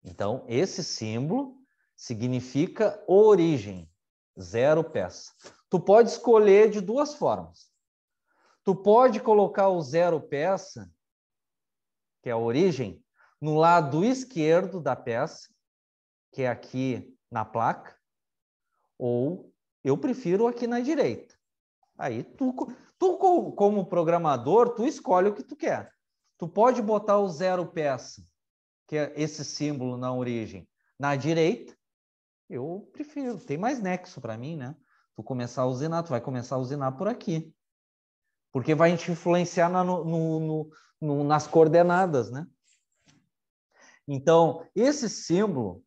Então, esse símbolo significa origem, zero peça. Tu pode escolher de duas formas. Tu pode colocar o zero peça, que é a origem, no lado esquerdo da peça, que é aqui na placa, ou eu prefiro aqui na direita. Aí tu como programador, tu escolhe o que tu quer. Tu pode botar o zero peça, que é esse símbolo na origem, na direita. Eu prefiro, tem mais nexo para mim, né? Tu começar a usinar, tu vai começar a usinar por aqui. Porque vai te influenciar nas coordenadas, né? Então, esse símbolo,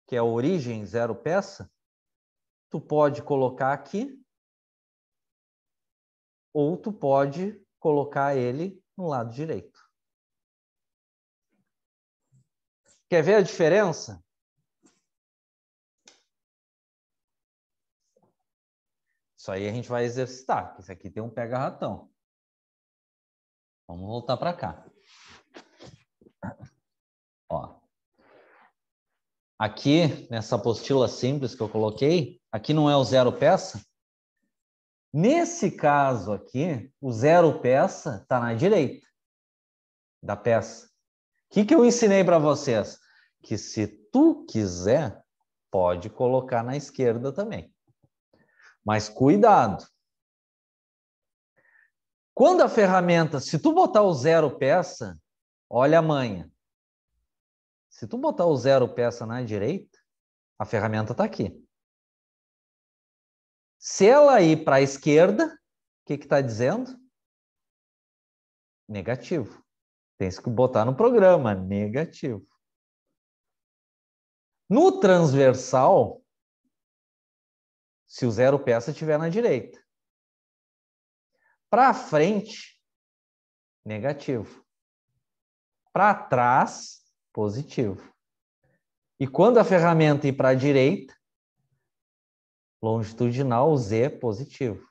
que é a origem zero peça, tu pode colocar aqui, ou tu pode colocar ele no lado direito. Quer ver a diferença? Isso aí a gente vai exercitar, porque isso aqui tem um pega-ratão. Vamos voltar para cá. Ó. Aqui, nessa apostila simples que eu coloquei, aqui não é o zero peça. Nesse caso aqui, o zero peça está na direita da peça. O que eu ensinei para vocês? Que se tu quiser, pode colocar na esquerda também. Mas cuidado. Quando a ferramenta, se tu botar o zero peça, olha a manha. Se tu botar o zero peça na direita, a ferramenta está aqui. Se ela ir para a esquerda, o que está dizendo? Negativo. Tem que botar no programa, negativo. No transversal, se o zero peça estiver na direita. Para frente, negativo. Para trás, positivo. E quando a ferramenta ir para a direita, longitudinal, Z positivo.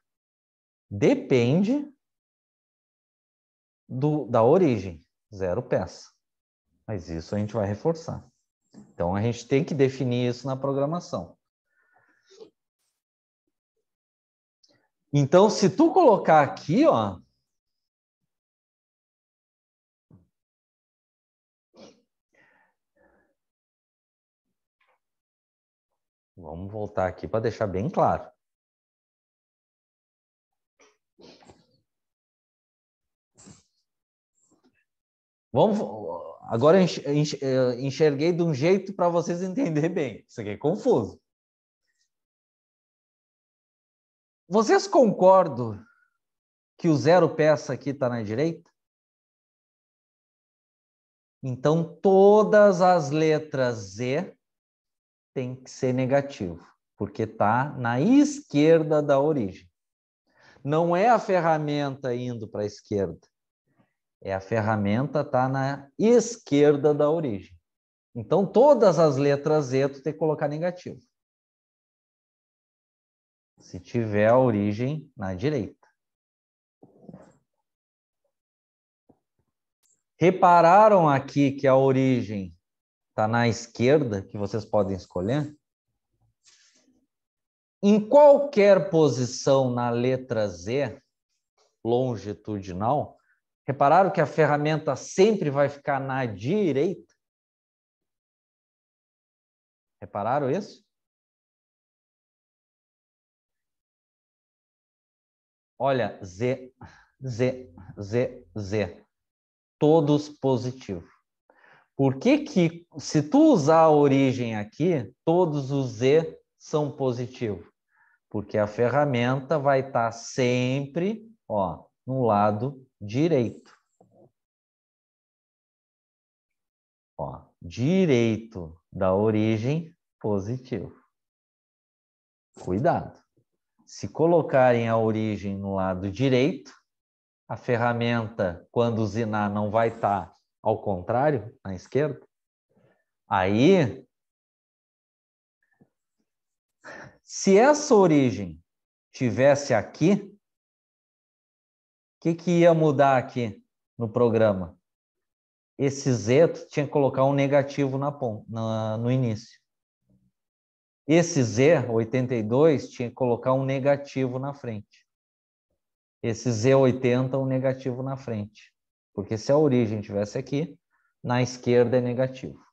Depende da origem, zero peça. Mas isso a gente vai reforçar. Então, a gente tem que definir isso na programação. Então, se tu colocar aqui, ó, vamos voltar aqui para deixar bem claro. Agora enxerguei de um jeito para vocês entenderem bem. Isso aqui é confuso. Vocês concordam que o zero peça aqui está na direita? Então, todas as letras Z têm que ser negativo, porque está na esquerda da origem. Não é a ferramenta indo para a esquerda. É a ferramenta tá na esquerda da origem. Então, todas as letras Z tu tem que colocar negativo. Se tiver a origem na direita. Repararam aqui que a origem está na esquerda, que vocês podem escolher? Em qualquer posição na letra Z, longitudinal, repararam que a ferramenta sempre vai ficar na direita? Repararam isso? Olha, Z, Z, Z, Z. Todos positivos. Por que se tu usar a origem aqui, todos os Z são positivos? Porque a ferramenta vai estar sempre, ó, no lado direito. Ó, direito da origem, positivo. Cuidado. Se colocarem a origem no lado direito, a ferramenta, quando usinar, não vai estar ao contrário, na esquerda. Aí, se essa origem tivesse aqui, o que ia mudar aqui no programa? esse Z tu tinha que colocar um negativo no início. Esse Z, 82, tinha que colocar um negativo na frente. Esse Z80, um negativo na frente. Porque se a origem estivesse aqui, na esquerda é negativo.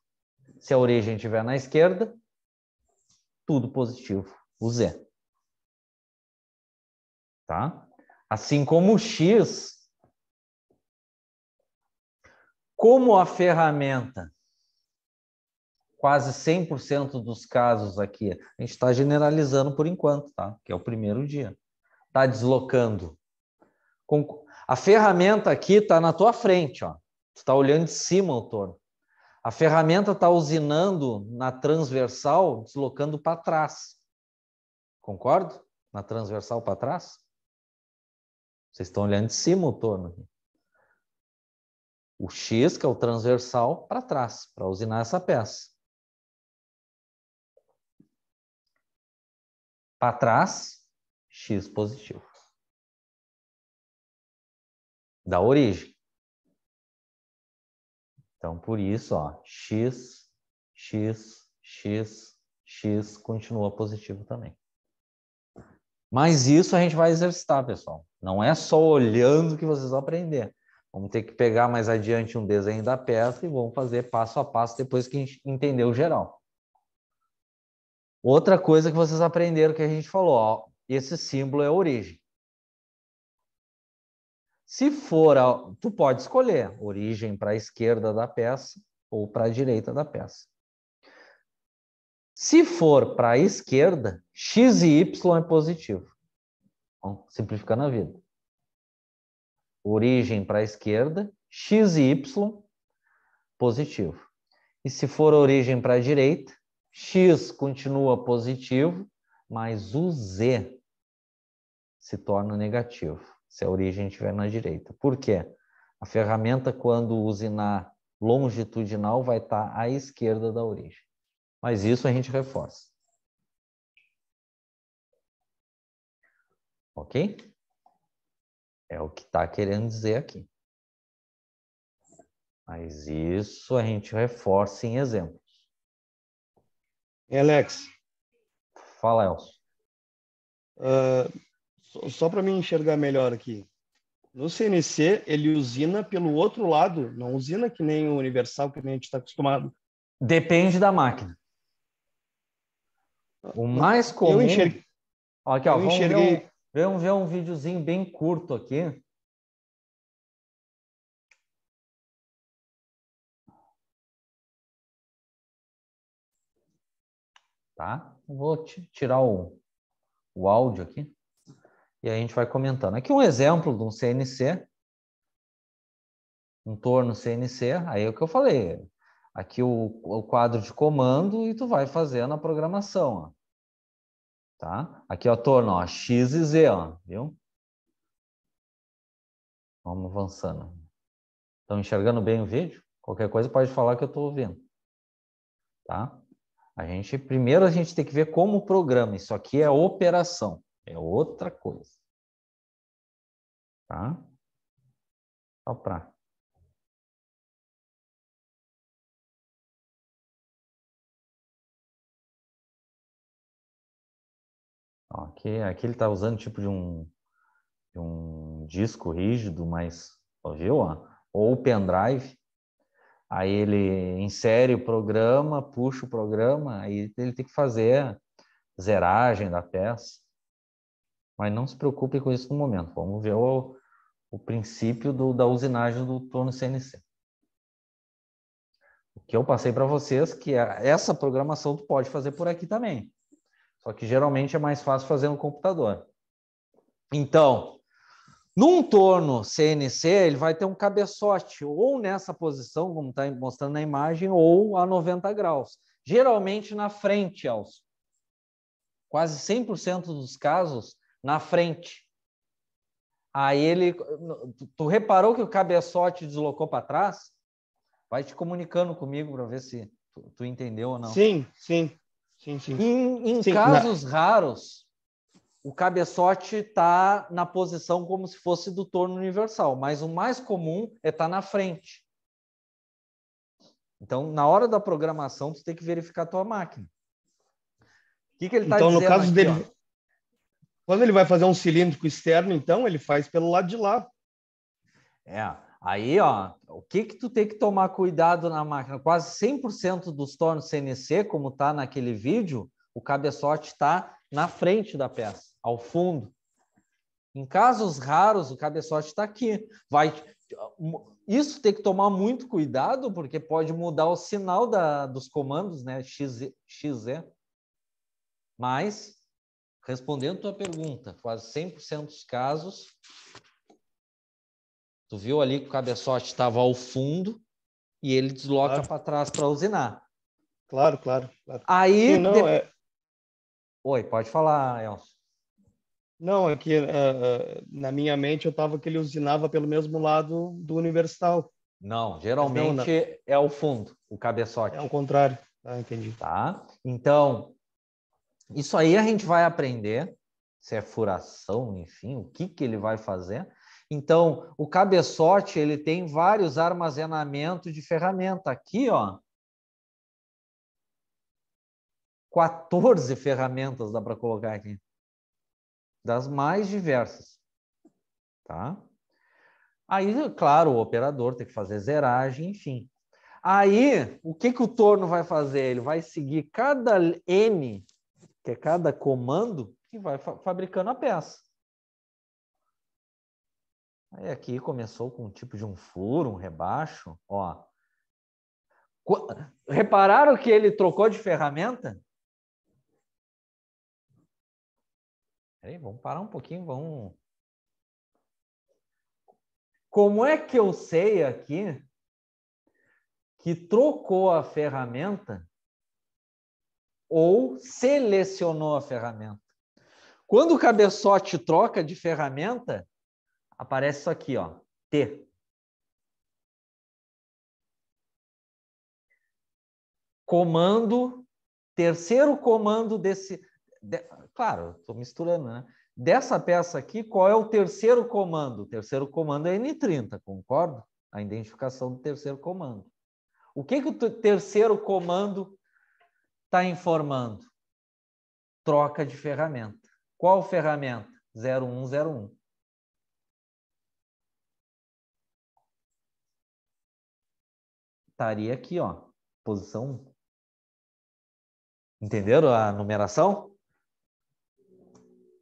Se a origem estiver na esquerda, tudo positivo, o Z. Tá? Assim como o X, como a ferramenta, quase 100% dos casos aqui, a gente está generalizando por enquanto, tá? Que é o primeiro dia. Está deslocando. A ferramenta aqui está na tua frente, ó. Tu está olhando de cima o torno. A ferramenta está usinando na transversal, deslocando para trás. Concordo? Na transversal para trás? Vocês estão olhando de cima o torno. O X, que é o transversal, para trás, para usinar essa peça. Para trás, X positivo. Da origem. Então, por isso, ó, X, X, X, X continua positivo também. Mas isso a gente vai exercitar, pessoal. Não é só olhando que vocês vão aprender. Vamos ter que pegar mais adiante um desenho da peça e vamos fazer passo a passo depois que a gente entender o geral. Outra coisa que vocês aprenderam que a gente falou, ó, esse símbolo é a origem. Se for, tu pode escolher origem para a esquerda da peça ou para a direita da peça. Se for para a esquerda, X e Y é positivo. Bom, simplificando a vida. Origem para a esquerda, X e Y, positivo. E se for origem para a direita, X continua positivo, mas o Z se torna negativo, se a origem estiver na direita. Por quê? A ferramenta, quando usinar longitudinal, vai estar à esquerda da origem. Mas isso a gente reforça. Ok? É o que está querendo dizer aqui. Mas isso a gente reforça em exemplos. Alex. Fala, Elcio. Só para me enxergar melhor aqui. No CNC, ele usina pelo outro lado, não usina que nem o universal, que nem a gente está acostumado. Depende da máquina. O mais comum... Eu enxerguei... Aqui, ó, vamos ver um videozinho bem curto aqui. Tá? Vou tirar o áudio aqui. E aí a gente vai comentando. Aqui um exemplo de um CNC. Um torno CNC. Aí é o que eu falei. Aqui o quadro de comando e tu vai fazendo a programação. Ó. Tá? Aqui, ó, torno, ó, X e Z, ó, viu? Vamos avançando. Estão enxergando bem o vídeo? Qualquer coisa pode falar que eu estou ouvindo. Tá? Primeiro a gente tem que ver como programa. Isso aqui é operação. É outra coisa. Tá? Só para... Aqui ele está usando tipo de um disco rígido, mas, viu? Ó? Ou pendrive. Aí ele insere o programa, puxa o programa, aí ele tem que fazer zeragem da peça. Mas não se preocupe com isso no momento. Vamos ver o princípio da usinagem do torno CNC. O que eu passei para vocês, que essa programação tu pode fazer por aqui também. Só que geralmente é mais fácil fazer no computador. Então, num torno CNC, ele vai ter um cabeçote ou nessa posição, como está mostrando na imagem, ou a 90 graus. Geralmente na frente, Elcio. Quase 100% dos casos, na frente. Aí tu reparou que o cabeçote deslocou para trás? Vai te comunicando comigo para ver se tu entendeu ou não. Sim. Em Sim, casos raros, o cabeçote está na posição como se fosse do torno universal, mas o mais comum é estar na frente. Então, na hora da programação, tu tem que verificar a tua máquina. O que ele está Então, dizendo no caso aqui, dele, ó? quando ele vai fazer um cilíndrico externo, então, ele faz pelo lado de lá. Aí, ó, o que tu tem que tomar cuidado na máquina? Quase 100% dos tornos CNC, como está naquele vídeo, o cabeçote está na frente da peça, ao fundo. Em casos raros, o cabeçote está aqui. Isso tem que tomar muito cuidado, porque pode mudar o sinal dos comandos, né? XZ. Mas, respondendo a tua pergunta, quase 100% dos casos, tu viu ali que o cabeçote estava ao fundo e ele desloca para trás para usinar. Claro. Aí... Sim, não, Oi, pode falar, Elcio. Não, é que na minha mente eu estava que ele usinava pelo mesmo lado do universal. Não, geralmente é o fundo, o cabeçote. É ao contrário. Ah, entendi. Tá? Então, isso aí a gente vai aprender, se é furação, enfim, o que ele vai fazer. Então, o cabeçote, ele tem vários armazenamentos de ferramenta. Aqui, ó, 14 ferramentas dá para colocar aqui. Das mais diversas. Tá? Aí, claro, o operador tem que fazer zeragem, enfim. Aí, o que o torno vai fazer? Ele vai seguir cada N, que é cada comando, e vai fabricando a peça. Aí aqui começou com um tipo de um furo, um rebaixo. Ó. Repararam que ele trocou de ferramenta? Peraí, vamos parar um pouquinho, vamos... Como é que eu sei aqui que trocou a ferramenta ou selecionou a ferramenta? Quando o cabeçote troca de ferramenta, aparece isso aqui, ó, T. Comando, terceiro comando claro, estou misturando, né? Dessa peça aqui, qual é o terceiro comando? O terceiro comando é N30, concordo? A identificação do terceiro comando. O que o terceiro comando está informando? Troca de ferramenta. Qual ferramenta? 0101. Estaria aqui, ó, posição 1. Entenderam a numeração?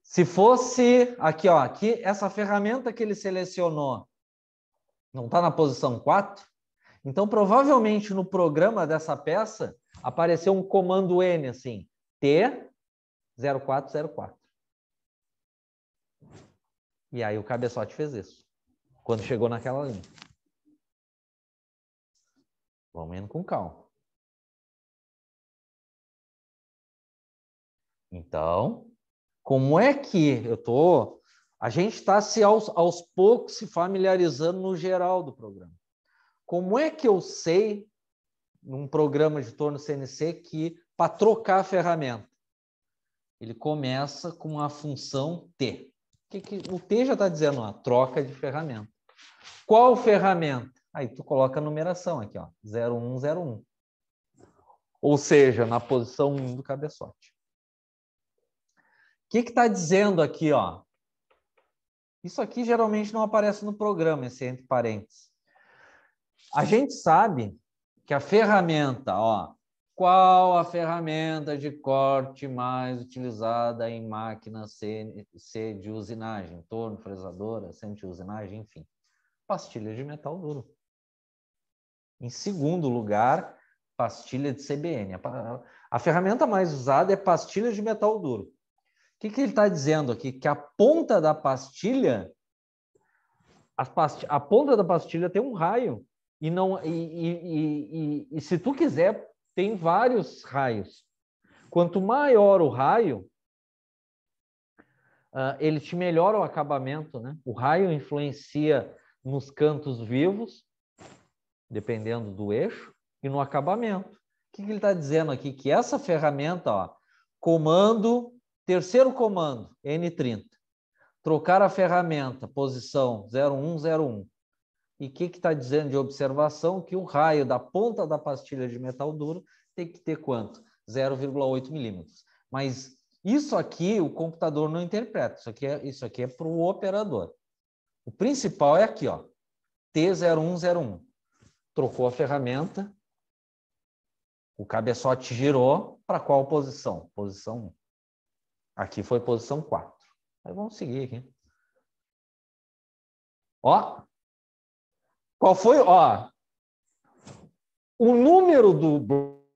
Se fosse aqui, ó, aqui, essa ferramenta que ele selecionou não está na posição 4, então provavelmente no programa dessa peça apareceu um comando N assim, T0404. E aí o cabeçote fez isso, quando chegou naquela linha. Vamos indo com calma. Então, como é que a gente está aos poucos se familiarizando no geral do programa. Como é que eu sei, num programa de torno CNC, que para trocar a ferramenta, ele começa com a função T. O T já está dizendo, ó, troca de ferramenta. Qual ferramenta? Aí tu coloca a numeração aqui, ó, 0101. Ou seja, na posição 1 do cabeçote. O que está dizendo aqui, ó? Isso aqui geralmente não aparece no programa, esse entre parênteses. A gente sabe que a ferramenta, ó, qual a ferramenta de corte mais utilizada em máquina CNC de usinagem? Torno, fresadora, centro de usinagem, enfim. Pastilha de metal duro. Em segundo lugar, pastilha de CBN. A ferramenta mais usada é pastilha de metal duro. O que ele está dizendo aqui? Que a ponta da pastilha, a ponta da pastilha tem um raio. E se tu quiser, tem vários raios. Quanto maior o raio, ele te melhora o acabamento, né? O raio influencia nos cantos vivos, dependendo do eixo, e no acabamento. O que ele está dizendo aqui? Que essa ferramenta, ó, terceiro comando, N30, trocar a ferramenta, posição 0101, E o que está dizendo de observação? Que o raio da ponta da pastilha de metal duro tem que ter quanto? 0,8 milímetros. Mas isso aqui o computador não interpreta. Isso aqui é para o operador. O principal é aqui, ó, T0101. Trocou a ferramenta, o cabeçote girou para qual posição? Posição 1. Aqui foi posição 4. Aí vamos seguir aqui. Ó, qual foi? Ó, o número do